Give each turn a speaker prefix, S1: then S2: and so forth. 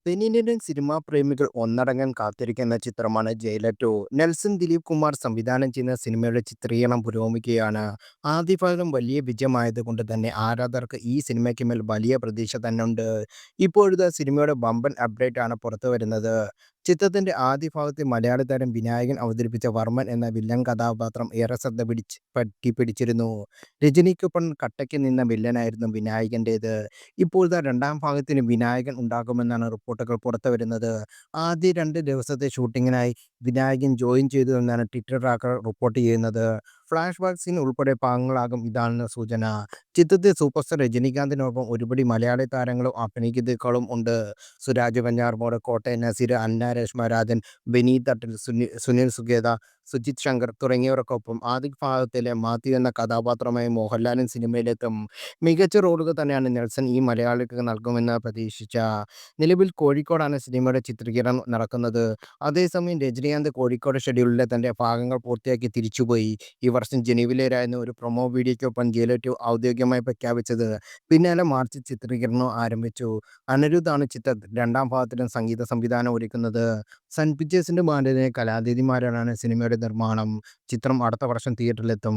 S1: തെന്നിന്ത്യൻ സിനിമാ പ്രേമികൾ ഒന്നടങ്കം കാത്തിരിക്കുന്ന ചിത്രമാണ് ജയിലർ 2. നെൽസൺ ദിലീപ് കുമാർ സംവിധാനം ചെയ്യുന്ന സിനിമയുടെ ചിത്രീകരണം പുരോഗമിക്കുകയാണ്. ആദ്യ ഭാഗം വലിയ വിജയമായതുകൊണ്ട് തന്നെ ആരാധകർക്ക് ഈ സിനിമയ്ക്ക് മേൽ വലിയ പ്രതീക്ഷ തന്നെയുണ്ട്. ഇപ്പോഴത്തെ സിനിമയുടെ ബമ്പൻ അപ്ഡേറ്റ് ആണ് പുറത്തു വരുന്നത്. ചിത്രത്തിന്റെ ആദ്യ ഭാഗത്തിൽ മലയാള താരം വിനായകൻ അവതരിപ്പിച്ച വർമ്മൻ എന്ന വില്ലൻ കഥാപാത്രം ഏറെ ശ്രദ്ധ പിടിച്ചിരുന്നു. രജനിക്കൊപ്പം കട്ടയ്ക്ക് നിന്ന വില്ലനായിരുന്നു വിനായകൻ്റേത്. ഇപ്പോഴത്തെ രണ്ടാം ഭാഗത്തിന് വിനായകൻ ഉണ്ടാകുമെന്നാണ് റിപ്പോർട്ടുകൾ പുറത്തുവരുന്നത്. ആദ്യ 2 ദിവസത്തെ ഷൂട്ടിങ്ങിനായി വിനായകൻ ജോയിൻ ചെയ്തു എന്നാണ് ട്വിറ്റർ ട്രാക്കർ റിപ്പോർട്ട് ചെയ്യുന്നത്. ഫ്ലാഷ് ബാക്ക് സീൻ ഉൾപ്പെടെ ഭാഗങ്ങളാകും ഇതാണെന്ന് സൂചന. ചിത്രത്തിൽ സൂപ്പർ സ്റ്റാർ രജനികാന്തിനൊപ്പം ഒരുപിടി മലയാളി താരങ്ങളും അഭിനയിക്കുന്നേക്കാളും ഉണ്ട്. സുരാജ് വെഞ്ഞാറമൂട്, കോട്ടയം നസീർ, അന്ന രേഷ്മരാജൻ, ബെന്നി തട്ടിൽ, സുനിൽ സുഗേത, സുജിത് ശങ്കർ തുടങ്ങിയവർക്കൊപ്പം ആദ്യ ഭാഗത്തിലെ മാത്യു എന്ന കഥാപാത്രമായി മോഹൻലാലും സിനിമയിലെത്തും. മികച്ച റോളുകൾ തന്നെയാണ് നെൽസൺ ഈ മലയാളികൾക്ക് നൽകുമെന്ന് പ്രതീക്ഷിച്ച. നിലവിൽ കോഴിക്കോടാണ് സിനിമയുടെ ചിത്രീകരണം നടക്കുന്നത്. അതേസമയം രജനികാന്ത് കോഴിക്കോട് ഷെഡ്യൂളിലെ തന്റെ ഭാഗങ്ങൾ പൂർത്തിയാക്കി തിരിച്ചുപോയി. ഈ വർഷം ജനുവരിയിലായിരുന്നു ഒരു പ്രൊമോ വീഡിയോയ്ക്കൊപ്പം ജയിലർ 2 ഔദ്യോഗികമായി പ്രഖ്യാപിച്ചത്. പിന്നാലെ മാർച്ചിൽ ചിത്രീകരണവും ആരംഭിച്ചു. അനിരുദ്ധാണ് ചിത്രത്തിൽ രണ്ടാം ഭാഗത്തിലും സംഗീത സംവിധാനം ഒരുക്കുന്നത്. സൺ പിക്ചേഴ്സിന്റെ ബാനറിലെ കലാനിധിമാരാണ് സിനിമയുടെ നിർമ്മാണം. ചിത്രം അടുത്ത വർഷം തിയേറ്ററിലെത്തും.